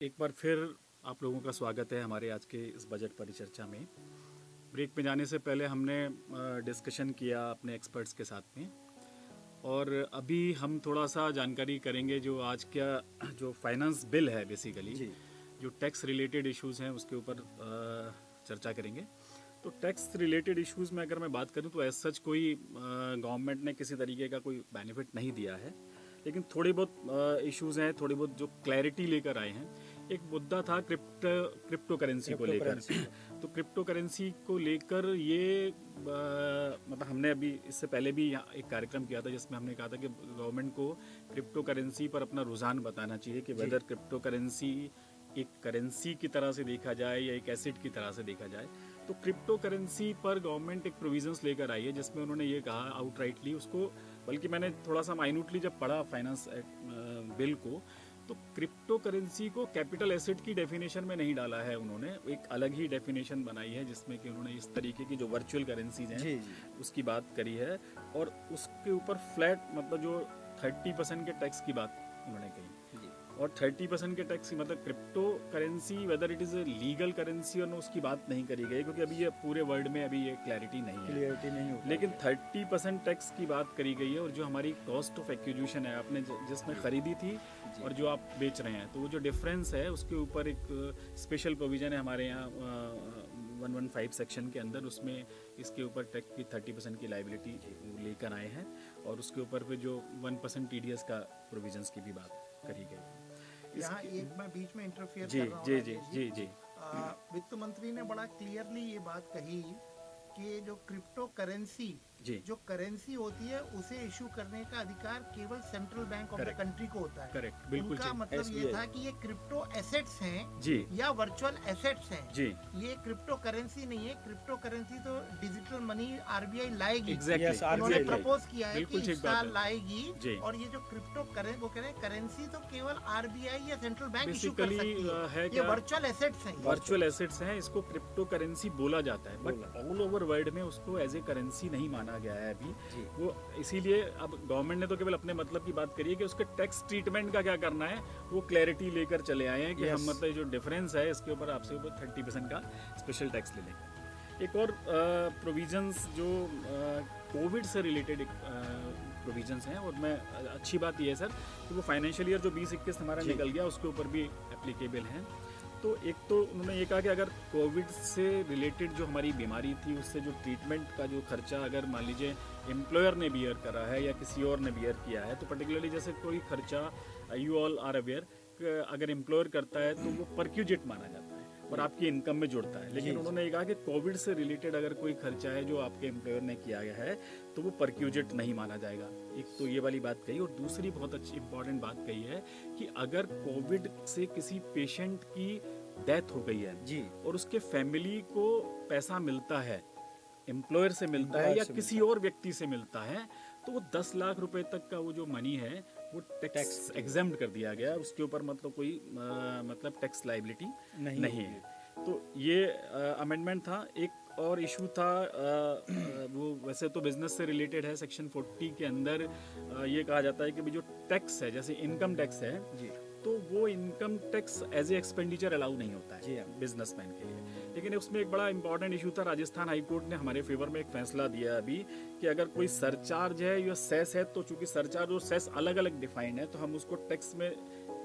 एक बार फिर आप लोगों का स्वागत है हमारे आज के इस बजट परिचर्चा में। ब्रेक में जाने से पहले हमने डिस्कशन किया अपने एक्सपर्ट्स के साथ में, और अभी हम थोड़ा सा जानकारी करेंगे जो आज का जो फाइनेंस बिल है बेसिकली, जो टैक्स रिलेटेड इश्यूज़ हैं उसके ऊपर चर्चा करेंगे। तो टैक्स रिलेटेड इश्यूज़ में अगर मैं बात करूं तो एज सच कोई गवर्नमेंट ने किसी तरीके का कोई बेनिफिट नहीं दिया है, लेकिन थोड़े बहुत इश्यूज़ हैं, थोड़ी बहुत जो क्लैरिटी लेकर आए हैं। एक मुद्दा था क्रिप्टो करेंसी को लेकर। तो क्रिप्टो करेंसी को लेकर ये मतलब हमने अभी इससे पहले भी यहाँ एक कार्यक्रम किया था जिसमें हमने कहा था कि गवर्नमेंट को क्रिप्टो करेंसी पर अपना रुझान बताना चाहिए कि वेदर क्रिप्टो करेंसी एक करेंसी की तरह से देखा जाए या एक एसेट की तरह से देखा जाए। तो क्रिप्टो करेंसी पर गवर्नमेंट एक प्रोविजंस लेकर आई है जिसमें उन्होंने ये कहा आउटराइटली उसको, बल्कि मैंने थोड़ा सा माइन्यूटली जब पढ़ा फाइनेंस बिल को, तो क्रिप्टो करेंसी को कैपिटल एसेट की डेफिनेशन में नहीं डाला है उन्होंने, एक अलग ही डेफिनेशन बनाई है जिसमें कि उन्होंने इस तरीके की जो वर्चुअल करेंसीज हैं उसकी बात करी है, और उसके ऊपर फ्लैट मतलब जो 30% के टैक्स की बात उन्होंने कही। और 30% के टैक्स मतलब crypto currency whether it is a legal currency और उसकी बात नहीं करी गई, क्योंकि अभी ये पूरे वर्ल्ड में अभी ये क्लैरिटी नहीं है। लेकिन 30% टैक्स की बात करी गई है, और जो हमारी कॉस्ट ऑफ एक्विजिशन है आपने जिसमें ख़रीदी थी और जो आप बेच रहे हैं, तो वो जो डिफरेंस है उसके ऊपर एक स्पेशल प्रोविज़न है हमारे यहाँ 115 सेक्शन के अंदर, उसमें इसके ऊपर टैक्स की 30% की लाइबिलिटी लेकर आए हैं, और उसके ऊपर फिर जो 1% TDS का प्रोविजंस की भी बात करी गई। यहाँ एक मैं बीच में इंटरफियर जी कर रहा हूँ जी जी जी जी वित्त मंत्री ने बड़ा क्लियरली ये बात कही कि जो क्रिप्टो करेंसी जो करेंसी होती है उसे इशू करने का अधिकार केवल central bank of the country को होता है। करेक्ट, बिल्कुल। उनका मतलब ये था कि ये क्रिप्टो एसेट्स हैं जी या वर्चुअल एसेट्स हैं जी, ये क्रिप्टो करेंसी नहीं है। क्रिप्टो करेंसी तो डिजिटल मनी RBI लाएगी। एग्जैक्टली उन्होंने प्रपोज किया है कि बिल्कुल इस ठीक बात साल है। लाएगी, और ये जो क्रिप्टो वो कह रहे हैं करेंसी तो केवल RBI या सेंट्रल बैंक इशू कर बेसिकली सकती है ये वर्चुअल एसेट्स हैं। वर्चुअल एसेट्स हैं, इसको क्रिप्टो करेंसी बोला जाता है, बट ऑल ओवर वर्ल्ड में उसको एज ए करेंसी नहीं माना गया है अभी वो। इसीलिए अब गवर्नमेंट ने तो केवल अपने मतलब की बात करी है कि उसके टैक्स ट्रीटमेंट का क्या करना है वो क्लैरिटी लेकर चले आए हैं कि हम मतलब जो डिफरेंस है इसके ऊपर आपसे ऊपर 30% का स्पेशल टैक्स ले लेंगे। एक और प्रोविजंस जो कोविड से रिलेटेड प्रोविजंस हैं, और मैं अच्छी बात यह है सर कि वो फाइनेंशियल ईयर जो 2021 हमारा निकल गया उसके ऊपर भी एप्लीकेबल हैं। तो एक तो उन्होंने ये कहा कि अगर कोविड से रिलेटेड जो हमारी बीमारी थी उससे जो ट्रीटमेंट का जो खर्चा अगर मान लीजिए एम्प्लॉयर ने बियर करा है या किसी और ने बियर किया है, तो पर्टिकुलरली जैसे कोई खर्चा यू ऑल आर अवेयर अगर एम्प्लॉयर करता है तो वो परक्यूजिट माना जाता है और आपकी इनकम में जुड़ता है। लेकिन उन्होंने ये कहा कि कोविड से रिलेटेड अगर कोई खर्चा है जो आपके एम्प्लॉयर ने किया गया है तो वो परक्यूजिट नहीं माना जाएगा। एक तो ये वाली बात कही, और दूसरी बहुत अच्छी इंपॉर्टेंट बात कही है कि अगर कोविड से किसी पेशेंट की डेथ हो गई है जी और उसके फैमिली को पैसा मिलता है, एम्प्लॉयर से मिलता है या किसी और व्यक्ति से मिलता है, तो वो 10 लाख रुपए तक का वो जो मनी है वो टैक्स एग्जेम्प्ट कर दिया गया, उसके ऊपर मतलब कोई मतलब टैक्स लाइबिलिटी नहीं है। तो ये अमेंडमेंट था। एक और इशू था वो वैसे तो बिजनेस से रिलेटेड है, सेक्शन 40 के अंदर ये कहा जाता है कि जो टैक्स है जैसे इनकम टैक्स है जी, तो वो income tax as a expenditure allow नहीं होता है बिजनेसमैन के लिए। लेकिन उसमें एक बड़ा इंपॉर्टेंट इशू था, राजस्थान हाई कोर्ट ने हमारे फेवर में एक फैसला दिया अभी कि अगर कोई सरचार्ज है या सेस है, तो चूंकि सरचार्ज और सेस अलग अलग डिफाइंड है तो हम उसको टैक्स में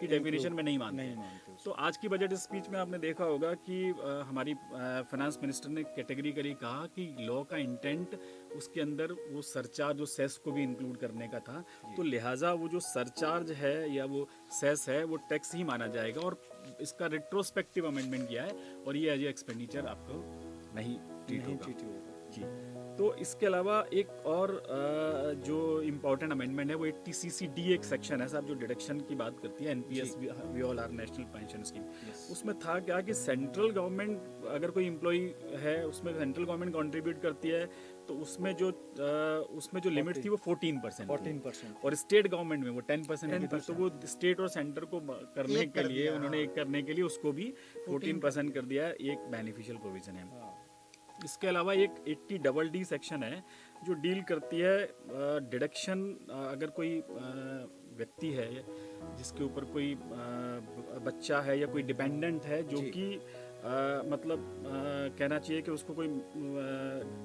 की डेफिनेशन में नहीं मानते। तो आज की बजट स्पीच में आपने देखा होगा कि हमारी फाइनेंस मिनिस्टर ने कैटेगरिकली कहा कि लॉ का इंटेंट उसके अंदर वो सरचार्ज और सेस को भी इंक्लूड करने का था, तो लिहाजा वो जो सरचार्ज है या वो सेस है वो टैक्स ही माना जाएगा, और इसका रिट्रोस्पेक्टिव अमेंडमेंट किया है और ये एज ए एक्सपेंडिचर आपको नहीं ट्रीट होगा जी। तो इसके अलावा एक और जो इम्पोर्टेंट अमेंडमेंट है वो 80CC-D एक सेक्शन है साहब जो डिडक्शन की बात करती है, NPS we all are national pension scheme. उसमें था क्या कि सेंट्रल गवर्नमेंट अगर कोई एम्प्लॉई है उसमें सेंट्रल गवर्नमेंट कंट्रीब्यूट करती है, तो उसमें जो लिमिट थी वो 14% और स्टेट गवर्नमेंट में वो 10% की थी। तो वो स्टेट और सेंटर को करने के लिए उन्होंने उसको भी 14% कर दिया। एक बेनिफिशियल प्रोविजन है। इसके अलावा एक 80DD सेक्शन है जो डील करती है डिडक्शन, अगर कोई व्यक्ति है जिसके ऊपर कोई बच्चा है या कोई डिपेंडेंट है जो कि मतलब कहना चाहिए कि उसको कोई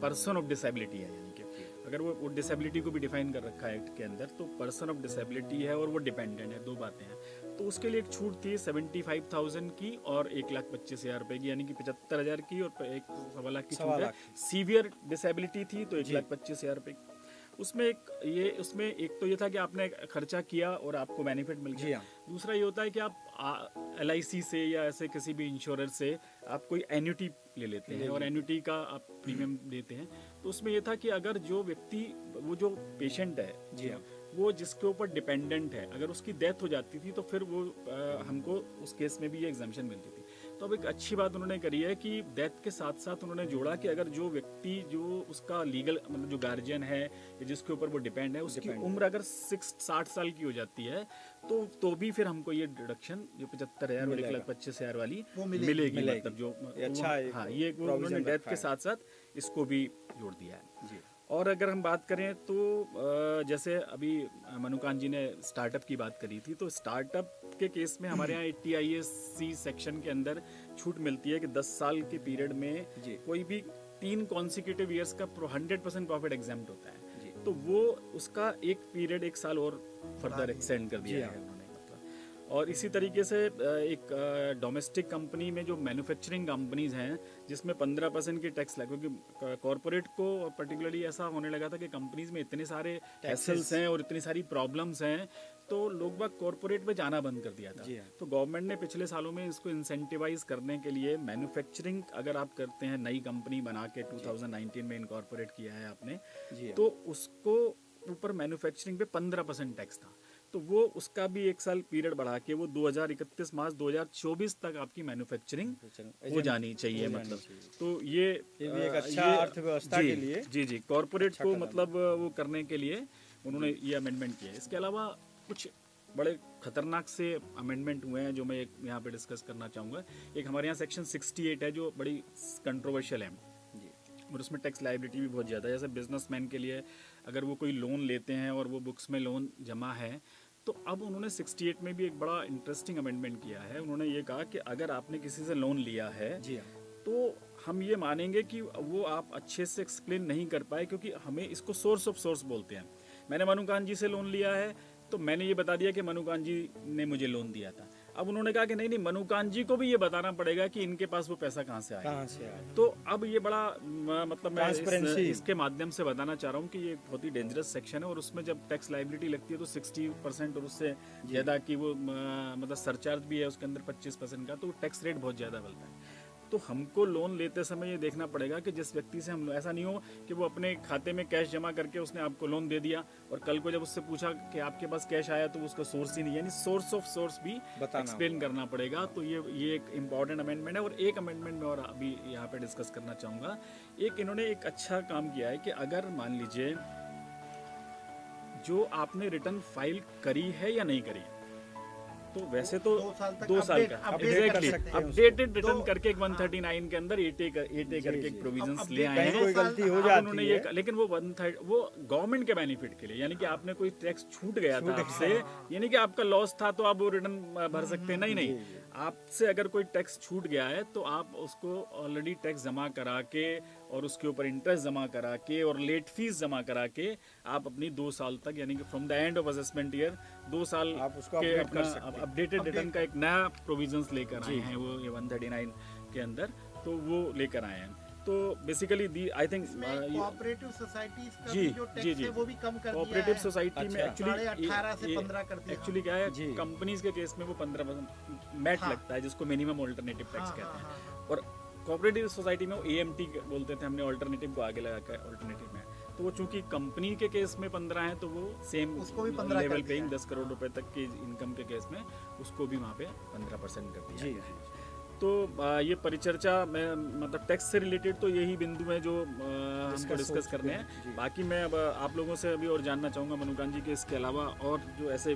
पर्सन ऑफ डिसेबिलिटी है, यानी कि अगर वो डिसेबिलिटी को भी डिफाइन कर रखा है एक्ट के अंदर, तो पर्सन ऑफ डिसेबिलिटी है और वो डिपेंडेंट है, दो बातें हैं। तो उसके लिए एक छूट थी 75,000 की और 1,25,000 रुपए की, यानी कि 75,000 की और 1.25 की छूट है। सीवियर डिसेबिलिटी थी तो 1,25,000 रुपए की। उसमें एक तो ये था कि आपने खर्चा किया और आपको बेनिफिट मिल गया। दूसरा ये होता है कि आप LIC से या ऐसे किसी भी इंश्योरर से आप कोई एन्युटी ले लेते हैं और एन्युटी का आप प्रीमियम देते हैं। तो उसमें ये था कि अगर जो व्यक्ति, वो जो पेशेंट है वो जिसके ऊपर डिपेंडेंट है, अगर उसकी डेथ हो जाती थी तो फिर वो हमको उस केस में भी ये एग्जाम्पशन मिलती थी। तो अब एक अच्छी बात उन्होंने करी है कि डेथ के साथ साथ उन्होंने जोड़ा कि अगर जो व्यक्ति जो उसका लीगल मतलब जो गार्जियन है या जिसके ऊपर वो डिपेंड है, उसकी उम्र अगर 60 साल की हो जाती है तो भी फिर हमको ये डिडक्शन जो 75,000 और 1,25,000 वाली मिलेगी। मतलब जो अच्छा, हाँ, ये उन्होंने डेथ के साथ साथ इसको भी जोड़ दिया है। और अगर हम बात करें तो जैसे अभी मनुकांत जी ने स्टार्टअप की बात करी थी, तो स्टार्टअप के केस में हमारे यहाँ 80 IAC सेक्शन के अंदर छूट मिलती है कि 10 साल के पीरियड में कोई भी 3 कॉन्सिक्यूटिव ईयर्स का 100% प्रॉफिट एग्जाम्प्ट होता है, तो वो उसका एक पीरियड 1 साल और फर्दर एक्सटेंड कर दिया है उन्होंने। और इसी तरीके से एक डोमेस्टिक कंपनी में जो मैन्युफैक्चरिंग कंपनीज हैं जिसमें 15% की टैक्स लगे, क्योंकि कॉर्पोरेट को पर्टिकुलरली ऐसा होने लगा था कि कंपनीज में इतने सारे हैसल्स हैं और इतनी सारी प्रॉब्लम्स हैं, तो लोग बाग कॉर्पोरेट में जाना बंद कर दिया था। तो गवर्नमेंट ने पिछले सालों में इसको इंसेंटिवाइज करने के लिए मैन्युफैक्चरिंग अगर आप करते हैं, नई कंपनी बना के 2019 में इनकॉर्पोरेट किया है आपने, तो उसको ऊपर मैन्युफैक्चरिंग पे 15% टैक्स था। तो वो उसका भी 1 साल पीरियड बढ़ा के वो 31 मार्च 2024 तक आपकी मैन्युफैक्चरिंग हो जानी चाहिए। मतलब तो ये भी एक अच्छा अर्थव्यवस्था के लिए जी कॉर्पोरेट को मतलब वो करने के लिए उन्होंने ये अमेंडमेंट किया है। इसके अलावा कुछ बड़े खतरनाक से अमेंडमेंट हुए हैं जो मैं यहाँ पे डिस्कस करना चाहूँगा। एक हमारे यहाँ सेक्शन 68 है जो बड़ी कंट्रोवर्शियल है और उसमें टैक्स लायबिलिटी भी बहुत ज़्यादा है। जैसे बिजनेसमैन के लिए अगर वो कोई लोन लेते हैं और वो बुक्स में लोन जमा है, तो अब उन्होंने 68 में भी एक बड़ा इंटरेस्टिंग अमेंडमेंट किया है। उन्होंने ये कहा कि अगर आपने किसी से लोन लिया है तो हम ये मानेंगे कि वो आप अच्छे से एक्सप्लेन नहीं कर पाए, क्योंकि हमें इसको सोर्स ऑफ सोर्स बोलते हैं। मैंने मनुकांत जी से लोन लिया है तो मैंने ये बता दिया कि मनुकांत जी ने मुझे लोन दिया था। अब उन्होंने कहा कि नहीं मनुकांत जी को भी ये बताना पड़ेगा कि इनके पास वो पैसा कहाँ से आया। तो अब ये बड़ा मतलब मैं इसके माध्यम से बताना चाह रहा हूँ कि ये बहुत ही डेंजरस सेक्शन है और उसमें जब टैक्स लायबिलिटी लगती है तो 60% और उससे ज़्यादा की वो मतलब सरचार्ज भी है उसके अंदर 25% का, तो टैक्स रेट बहुत ज़्यादा बनता है। तो हमको लोन लेते समय ये देखना पड़ेगा कि जिस व्यक्ति से हम, ऐसा नहीं हो कि वो अपने खाते में कैश जमा करके उसने आपको लोन दे दिया और कल को जब उससे पूछा कि आपके पास कैश आया तो उसका सोर्स ही नहीं, यानी सोर्स ऑफ सोर्स भी एक्सप्लेन करना पड़ेगा। तो ये एक इम्पॉर्टेंट अमेंडमेंट है। और एक अमेंडमेंट में और अभी यहाँ पे डिस्कस करना चाहूँगा। एक इन्होंने एक अच्छा काम किया है कि अगर मान लीजिए जो आपने रिटर्न फाइल करी है या नहीं करी, तो वैसे तो 2 साल का एग्जैक्टली अपडेटेड रिटर्न करके 139 के अंदर 8A करके एक प्रोविजंस ले आए हैं। कोई गलती हो जाती है, लेकिन वो 1/3 वो गवर्नमेंट के बेनिफिट के लिए, यानी कि आपने कोई टैक्स छूट गया था आपसे, यानी कि आपका लॉस था तो आप वो रिटर्न भर सकते हैं। नहीं, आपसे अगर कोई टैक्स छूट गया है तो आप उसको ऑलरेडी टैक्स जमा करा के और उसके ऊपर इंटरेस्ट जमा करा के और लेट फीस जमा करा के आप अपनी 2 साल तक, यानी कि from the end of assessment year 2 साल के अपना अपडेटेड रिटर्न का एक नया प्रोविजंस लेकर आए हैं वो 139 के अंदर, तो वो लेकर आए हैं। तो basically I think cooperative societies का भी जो टैक्स है वो भी कम कर दिया है। कोऑपरेटिव सोसाइटी में एक्चुअली 18 से 15 कर दिया। एक्चुअली क्या है, कंपनीज के केस में वो 15% मैट लगता है, जिसको मिनिमम ऑल्टरनेटिव टैक्स कहते हैं। और कोऑपरेटिव सोसाइटी में वो AMT बोलते थे, हमने ऑल्टरनेटिव को आगे लगा कर ऑल्टरनेटिव में, तो वो चूंकि कंपनी के केस में 15 है तो वो सेम उसको भी 15 लेवल पे 10 करोड़ रुपए तक की इनकम के केस में उसको भी वहाँ पे 15% कर दिया गया है। तो ये परिचर्चा में मतलब टैक्स से रिलेटेड तो यही बिंदु है जो हमको डिस्कस करने हैं। बाकी मैं अब आप लोगों से अभी और जानना चाहूँगा मनुकांत जी के इसके अलावा और जो ऐसे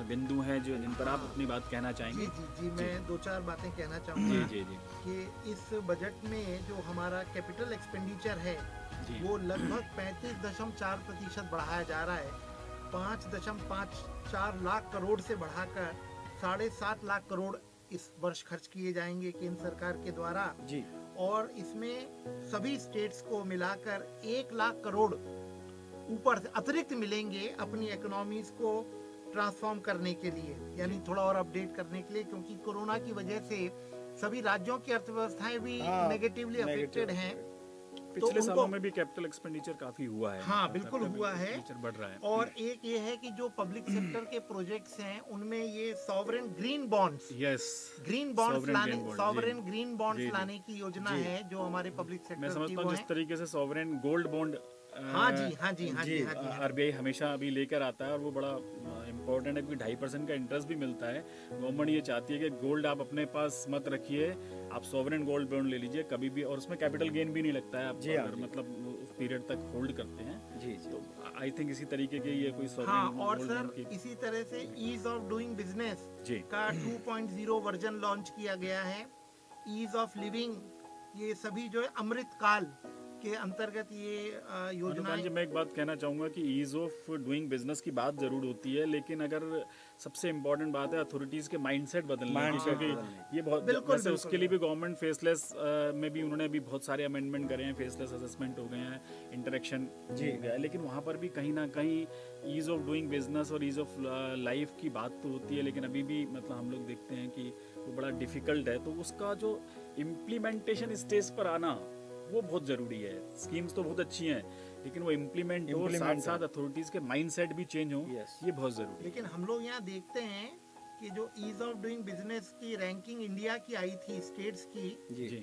बिंदु हैं जो जिन पर आप अपनी बात कहना चाहेंगे। जी मैं 2-4 बातें कहना चाहूँगा कि इस बजट में जो हमारा कैपिटल एक्सपेंडिचर है वो लगभग 35.4% बढ़ाया जा रहा है 5.54 लाख करोड़ से बढ़ाकर 7.5 लाख करोड़ इस वर्ष खर्च किए जाएंगे केंद्र सरकार के द्वारा जी। और इसमें सभी स्टेट्स को मिलाकर 1 लाख करोड़ ऊपर से अतिरिक्त मिलेंगे अपनी इकोनॉमीज को ट्रांसफॉर्म करने के लिए, यानी थोड़ा और अपडेट करने के लिए, क्योंकि कोरोना की वजह से सभी राज्यों की अर्थव्यवस्थाएं भी नेगेटिवली अफेक्टेड हैं। पिछले सालों में भी कैपिटल एक्सपेंडिचर काफी हुआ है। हाँ, बिल्कुल हुआ है। बढ़ रहा है। और एक ये है कि जो पब्लिक सेक्टर के प्रोजेक्ट्स हैं उनमें ये sovereign green bonds, green bonds लाने, सॉवरेन ग्रीन बॉन्ड्स लाने की योजना है जो हमारे पब्लिक सेक्टर मैं समझता हूँ जिस तरीके से सॉवरेन गोल्ड बॉन्ड आरबीआई हमेशा अभी लेकर आता है और वो बड़ा इम्पोर्टेंट है, क्योंकि 2.5% का इंटरेस्ट भी मिलता है। गवर्नमेंट ये चाहती है कि गोल्ड आप अपने पास मत रखिए, आप सॉवरेन गोल्ड बॉन्ड ले लीजिए कभी भी, और उसमें कैपिटल गेन भी नहीं लगता है, आप अगर मतलब उस पीरियड तक होल्ड करते हैं। जी जी। तो आई थिंक इसी तरीके के ये कोई सॉवरेन और सर इसी तरह से ईज ऑफ डूइंग बिजनेस का 2.0 वर्जन लॉन्च किया गया है। ईज ऑफ लिविंग, ये सभी जो है अमृत काल के अंतर्गत ये योजना है। मैं एक बात कहना चाहूँगा कि ईज ऑफ डूइंग बिजनेस की बात जरूर होती है, लेकिन अगर सबसे इम्पोर्टेंट बात है अथॉरिटीज के माइंडसेट बदलने की, क्योंकि ये बहुत वैसे उसके लिए भी गवर्नमेंट फेसलेस में भी उन्होंने भी बहुत सारे अमेंडमेंट करे हैं, फेसलेस असेसमेंट हो गए हैं, इंटरेक्शन हो गया है, लेकिन वहाँ पर भी कहीं ना कहीं ईज ऑफ डूइंग बिजनेस और ईज ऑफ लाइफ की बात तो होती है, लेकिन अभी भी मतलब हम लोग देखते हैं कि वो बड़ा डिफिकल्ट है। तो उसका जो इम्प्लीमेंटेशन स्टेज पर आना वो बहुत जरूरी है। स्कीम्स तो बहुत अच्छी हैं, लेकिन वो इम्प्लीमेंट हो, साथ साथ अथॉरिटीज के माइंडसेट भी चेंज हो, ये बहुत जरूरी है। लेकिन हम लोग यहाँ देखते हैं कि जो ईज ऑफ डूइंग बिजनेस की रैंकिंग इंडिया की आई थी स्टेट्स की,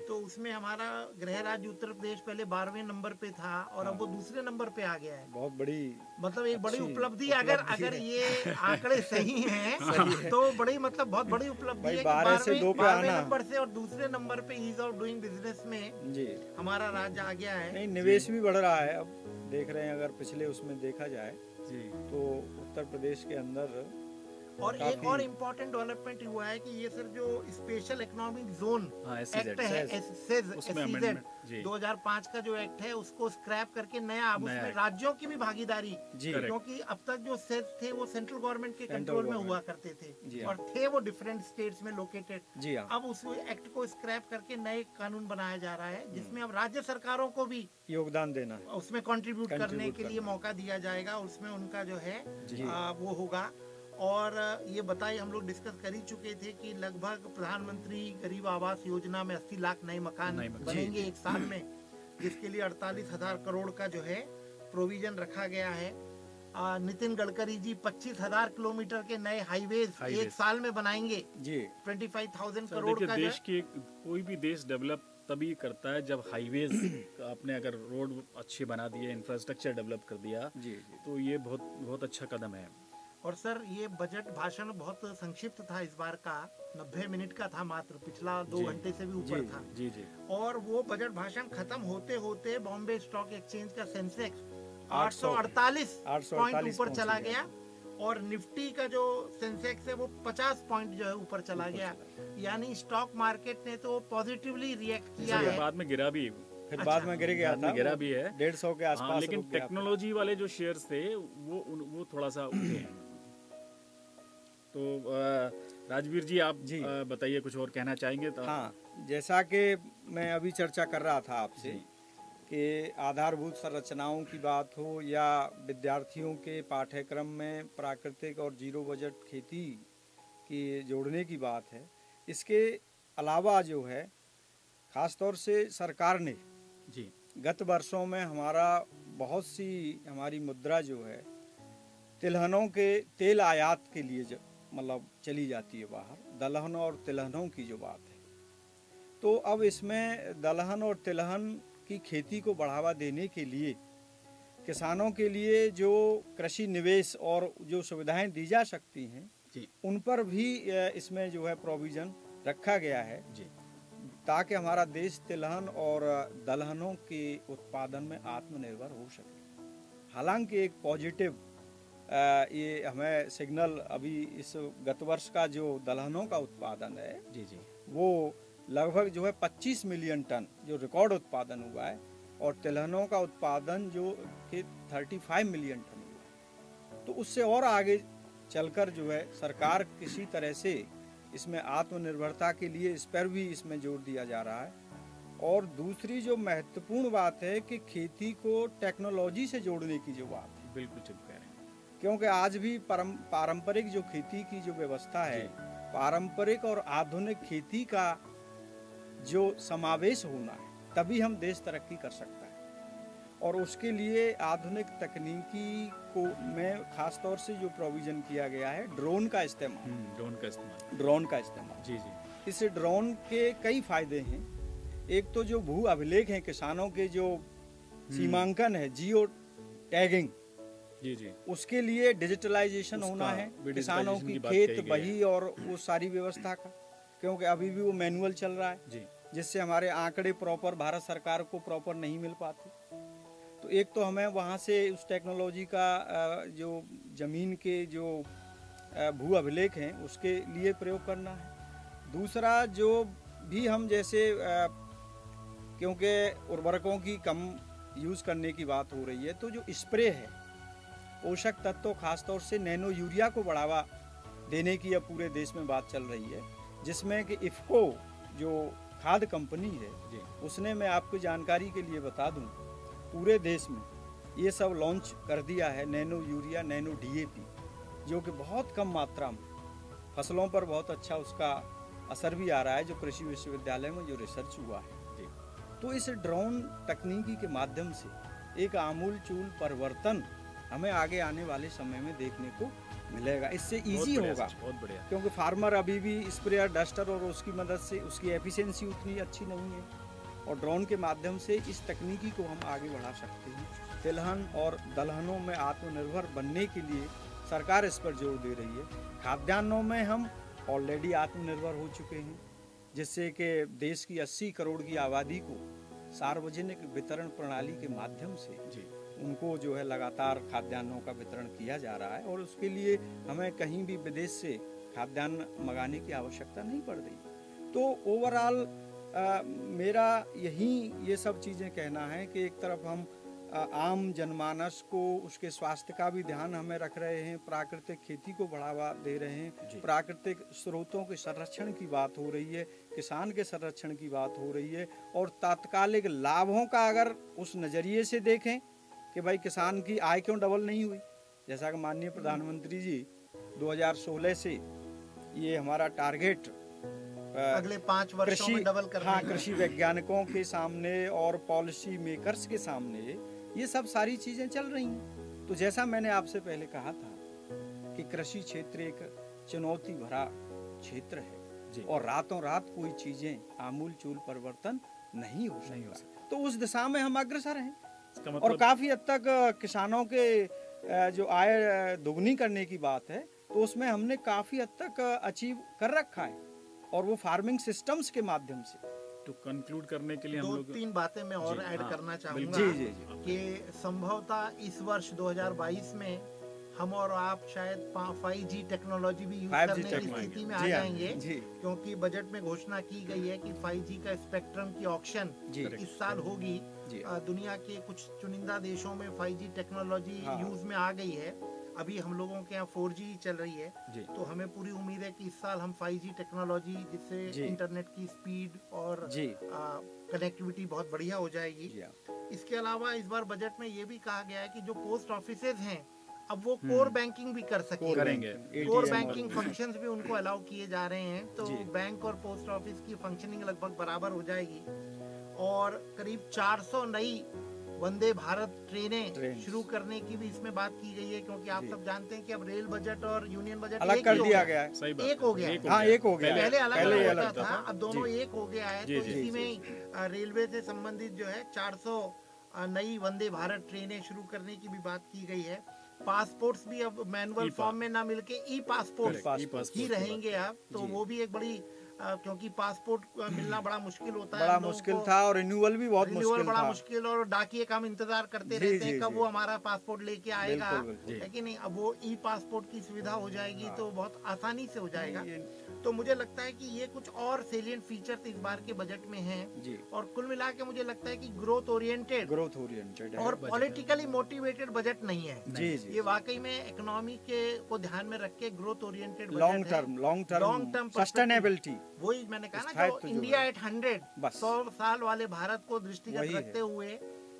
तो उसमें हमारा गृह राज्य उत्तर प्रदेश पहले 12वें नंबर पे था और अब वो दूसरे नंबर पे आ गया है। बहुत बड़ी, मतलब एक बड़ी उपलब्धि, अगर ये आंकड़े सही हैं तो बड़ी मतलब बहुत बड़ी उपलब्धि है। 12वें नंबर से और दूसरे नंबर पे ईज ऑफ डूइंग बिजनेस में जी हमारा राज्य आ गया है। नहीं, निवेश भी बढ़ रहा है, अब देख रहे हैं अगर पिछले उसमें देखा जाए तो उत्तर प्रदेश के अंदर। और एक और इम्पोर्टेंट डेवलपमेंट हुआ है कि ये सर जो स्पेशल इकोनॉमिक जोन एक्ट है, SEZ 2005 का जो एक्ट है उसको स्क्रैप करके नया अब उसमें राज्यों की भी भागीदारी, क्योंकि अब तक जो सेज थे वो सेंट्रल गवर्नमेंट के कंट्रोल में हुआ करते थे और थे वो डिफरेंट स्टेट्स में लोकेटेड। अब उस एक्ट को स्क्रैप करके नए कानून बनाया जा रहा है जिसमें अब राज्य सरकारों को भी योगदान देना है, उसमें कंट्रीब्यूट करने के लिए मौका दिया जाएगा, उसमें उनका जो है वो होगा। और ये बताइए, हम लोग डिस्कस कर ही चुके थे कि लगभग प्रधानमंत्री गरीब आवास योजना में 80 लाख नए मकान बनेंगे एक साल में, जिसके लिए 48,000 करोड़ का जो है प्रोविजन रखा गया है। नितिन गडकरी जी 25,000 किलोमीटर के नए हाईवेज एक साल में बनाएंगे जी। 25,000 करोड़ का। देश की कोई भी देश डेवलप तभी करता है जब हाईवेज आपने अगर रोड अच्छे बना दिए, इंफ्रास्ट्रक्चर डेवलप कर दिया जी, तो ये बहुत बहुत अच्छा कदम है। और सर ये बजट भाषण बहुत संक्षिप्त था इस बार का, 90 मिनट का था मात्र, पिछला 2 घंटे से भी ऊपर था जी। और वो बजट भाषण खत्म होते होते बॉम्बे स्टॉक एक्सचेंज का सेंसेक्स 848 पॉइंट ऊपर चला गया और निफ्टी का जो सेंसेक्स है वो 50 पॉइंट जो है ऊपर चला गया। यानी स्टॉक मार्केट ने तो पॉजिटिवली रिएक्ट किया है। बाद में गिरा भी, फिर बाद में गिर गया था, गिरा भी है 150 के आसपास। लेकिन टेक्नोलॉजी वाले जो शेयर्स थे वो थोड़ा सा उठे हैं। तो राजवीर जी आप बताइए, कुछ और कहना चाहेंगे? तो हाँ, जैसा कि मैं अभी चर्चा कर रहा था आपसे कि आधारभूत संरचनाओं की बात हो या विद्यार्थियों के पाठ्यक्रम में प्राकृतिक और जीरो बजट खेती की जोड़ने की बात है, इसके अलावा जो है खासतौर से सरकार ने जी गत वर्षों में हमारी मुद्रा जो है तिलहनों के तेल आयात के लिए मतलब चली जाती है बाहर, दलहन और तिलहनों की जो बात है, तो अब इसमें दलहन और तिलहन की खेती को बढ़ावा देने के लिए किसानों के लिए जो कृषि निवेश और जो सुविधाएं दी जा सकती हैं उन पर भी इसमें जो है प्रोविज़न रखा गया है जी, ताकि हमारा देश तिलहन और दलहनों के उत्पादन में आत्मनिर्भर हो सके। हालांकि एक पॉजिटिव ये हमें सिग्नल अभी इस गत वर्ष का जो दलहनों का उत्पादन है जी वो लगभग जो है 25 मिलियन टन जो रिकॉर्ड उत्पादन हुआ है और तिलहनों का उत्पादन जो कि 35 मिलियन टन हुआ है। तो उससे और आगे चलकर जो है सरकार किसी तरह से इसमें आत्मनिर्भरता के लिए इस पर भी इसमें जोर दिया जा रहा है। और दूसरी जो महत्वपूर्ण बात है कि खेती को टेक्नोलॉजी से जोड़ने की जो बात है, बिल्कुल ठीक कह रहे हैं। क्योंकि आज भी पारंपरिक जो खेती की जो व्यवस्था है, पारंपरिक और आधुनिक खेती का जो समावेश होना है, तभी हम देश तरक्की कर सकता है। और उसके लिए आधुनिक तकनीकी को में खास तौर से जो प्रोविजन किया गया है ड्रोन का इस्तेमाल, ड्रोन का इस्तेमाल। जी जी। इस ड्रोन के कई फायदे हैं। एक तो जो भू अभिलेख हैं, किसानों के जो सीमांकन है, जियो टैगिंग, जी जी, उसके लिए डिजिटलाइजेशन होना है, किसानों की खेत बही और वो सारी व्यवस्था का, क्योंकि अभी भी वो मैनुअल चल रहा है जी, जिससे हमारे आंकड़े प्रॉपर भारत सरकार को प्रॉपर नहीं मिल पाते। तो एक तो हमें वहाँ से उस टेक्नोलॉजी का जो ज़मीन के जो भू अभिलेख हैं उसके लिए प्रयोग करना है। दूसरा जो भी हम जैसे क्योंकि उर्वरकों की कम यूज़ करने की बात हो रही है, तो जो स्प्रे है पोषक तत्व खास तौर से नैनो यूरिया को बढ़ावा देने की अब पूरे देश में बात चल रही है, जिसमें कि इफ़को जो खाद कंपनी है उसने, मैं आपको जानकारी के लिए बता दूं, पूरे देश में ये सब लॉन्च कर दिया है नैनो यूरिया, नैनो डीएपी, जो कि बहुत कम मात्रा में फसलों पर बहुत अच्छा उसका असर भी आ रहा है, जो कृषि विश्वविद्यालय में जो रिसर्च हुआ है। तो इस ड्रोन तकनीकी के माध्यम से एक आमूलचूल परिवर्तन हमें आगे आने वाले समय में देखने को मिलेगा। इससे इजी होगा, बहुत बढ़िया, क्योंकि फार्मर अभी भी स्प्रेयर, डस्टर और उसकी मदद से उसकी एफिशिएंसी उतनी अच्छी नहीं है, और ड्रोन के माध्यम से इस तकनीकी को हम आगे बढ़ा सकते हैं। तिलहन और दलहनों में आत्मनिर्भर बनने के लिए सरकार इस पर जोर दे रही है। खाद्यान्नों में हम ऑलरेडी आत्मनिर्भर हो चुके हैं, जिससे कि देश की 80 करोड़ की आबादी को सार्वजनिक वितरण प्रणाली के माध्यम से उनको जो है लगातार खाद्यान्नों का वितरण किया जा रहा है, और उसके लिए हमें कहीं भी विदेश से खाद्यान्न मंगाने की आवश्यकता नहीं पड़ रही। तो ओवरऑल मेरा ये सब चीज़ें कहना है कि एक तरफ हम आम जनमानस को उसके स्वास्थ्य का भी ध्यान हमें रख रहे हैं, प्राकृतिक खेती को बढ़ावा दे रहे हैं, प्राकृतिक स्रोतों के संरक्षण की बात हो रही है, किसान के संरक्षण की बात हो रही है, और तात्कालिक लाभों का अगर उस नज़रिए से देखें कि भाई किसान की आय क्यों डबल नहीं हुई, जैसा कि माननीय प्रधानमंत्री जी 2016 से ये हमारा टारगेट अगले 5 वर्षों में डबल करना है। कृषि वैज्ञानिकों के सामने और पॉलिसी मेकर्स के सामने ये सब सारी चीजें चल रही हैं। तो जैसा मैंने आपसे पहले कहा था कि कृषि क्षेत्र एक चुनौती भरा क्षेत्र है और रातों रात कोई चीजें आमूलचूल परिवर्तन नहीं हो सकता। तो उस दिशा में हम अग्रसर हैं, और काफी हद तक किसानों के जो आय दोगुनी करने की बात है, तो उसमें हमने काफी हद तक अचीव कर रखा है, और वो फार्मिंग सिस्टम्स के माध्यम से। तो कंक्लूड करने के लिए हम लोग 2-3 बातें मैं और ऐड करना चाहूँगा कि संभवतः इस वर्ष 2022 में हम और आप शायद 5G टेक्नोलॉजी भी यूज करने की स्थिति में आ जाएंगे, क्योंकि बजट में घोषणा की गई है कि 5G का स्पेक्ट्रम की ऑक्शन इस साल होगी। दुनिया के कुछ चुनिंदा देशों में 5G टेक्नोलॉजी यूज में आ गई है, अभी हम लोगों के यहाँ 4G चल रही है। तो हमें पूरी उम्मीद है कि इस साल हम 5G टेक्नोलॉजी, जिससे इंटरनेट की स्पीड और कनेक्टिविटी बहुत बढ़िया हो जाएगी। इसके अलावा इस बार बजट में ये भी कहा गया है कि जो पोस्ट ऑफिसेज हैं अब वो कोर बैंकिंग भी कर सकेंगे, कोर बैंकिंग फंक्शंस भी उनको अलाउ किए जा रहे हैं। तो बैंक और पोस्ट ऑफिस की फंक्शनिंग लगभग बराबर हो जाएगी, और करीब 400 नई वंदे भारत ट्रेनें शुरू करने की भी इसमें बात की गई है, क्योंकि आप सब जानते हैं कि अब रेल बजट और यूनियन बजट अलग कर दिया गया है, एक हो गया है। हाँ, एक हो गया, पहले अलग होता था, अब दोनों एक हो गया है। तो इसी में रेलवे से संबंधित जो है 400 नई वंदे भारत ट्रेनें शुरू करने की भी बात की गई है। पासपोर्ट्स भी अब मैनुअल फॉर्म में ना मिलके ई पासपोर्ट ही रहेंगे अब, तो वो भी एक बड़ी क्योंकि पासपोर्ट मिलना बड़ा मुश्किल होता है, बड़ा मुश्किल था, और रिन्यूअल भी बहुत मुश्किल बड़ा मुश्किल, और डाकिए का हम इंतजार करते रहते हैं कब वो हमारा पासपोर्ट लेके आएगा, लेकिन नहीं, अब वो ई पासपोर्ट की सुविधा हो जाएगी, तो बहुत आसानी से हो जाएगा। तो मुझे लगता है कि ये कुछ और सेलिएंट फीचर्स इस बार के बजट में हैं जी, और कुल मिला के मुझे लगता है कि ग्रोथ ओरिएंटेड ग्रोथ ओरिएंटेड है। और पॉलिटिकली मोटिवेटेड बजट नहीं है। जी जी, ये वाकई में इकोनॉमी के को ध्यान में रख के growth oriented long term sustainability, वही मैंने कहा ना, स्थायित्व जो जो इंडिया है। एट 100 बस 100 साल वाले भारत को दृष्टिगत वही है। रखते हुए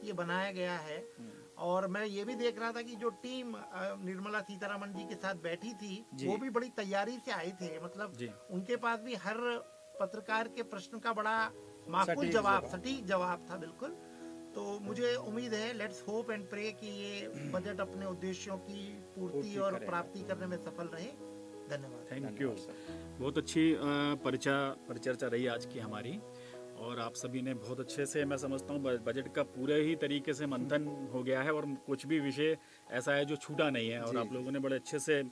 ये बनाया गया है। और मैं ये भी देख रहा था कि जो टीम निर्मला सीतारमण जी के साथ बैठी थी जी। वो भी बड़ी तैयारी से आई थे, मतलब जी। उनके पास भी हर पत्रकार के प्रश्न का बड़ा माकूल सटीक जवाब, जवाब। सटीक जवाब था बिल्कुल। तो मुझे उम्मीद है, लेट्स होप एंड प्रे कि ये बजट अपने उद्देश्यों की पूर्ति पूर्ति और करेगा। प्राप्ति करने में सफल रहे। धन्यवाद। Thank you. धन्यवाद सर। बहुत अच्छी परिचर्चा रही आज की हमारी, और आप सभी ने बहुत अच्छे से, मैं समझता हूँ बजट का पूरे ही तरीके से मंथन हो गया है और कुछ भी विषय ऐसा है जो छूटा नहीं है, और जी, आप लोगों ने बड़े अच्छे से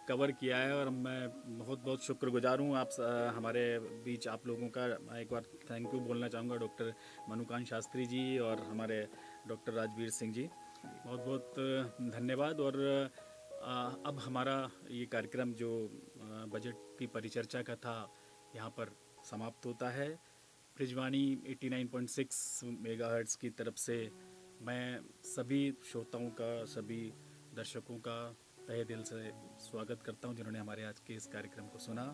कवर किया है, और मैं बहुत बहुत शुक्रगुजार हूँ आप हमारे बीच आप लोगों का। मैं एक बार थैंक यू बोलना चाहूँगा डॉक्टर मनुकांत शास्त्री जी और हमारे डॉक्टर राजवीर सिंह जी, बहुत बहुत धन्यवाद। और अब हमारा ये कार्यक्रम जो बजट की परिचर्चा का था यहाँ पर समाप्त होता है। ब्रिजवाणी 89.6 मेगाहर्ट्ज़ की तरफ से मैं सभी श्रोताओं का, सभी दर्शकों का तहे दिल से स्वागत करता हूं जिन्होंने हमारे आज के इस कार्यक्रम को सुना।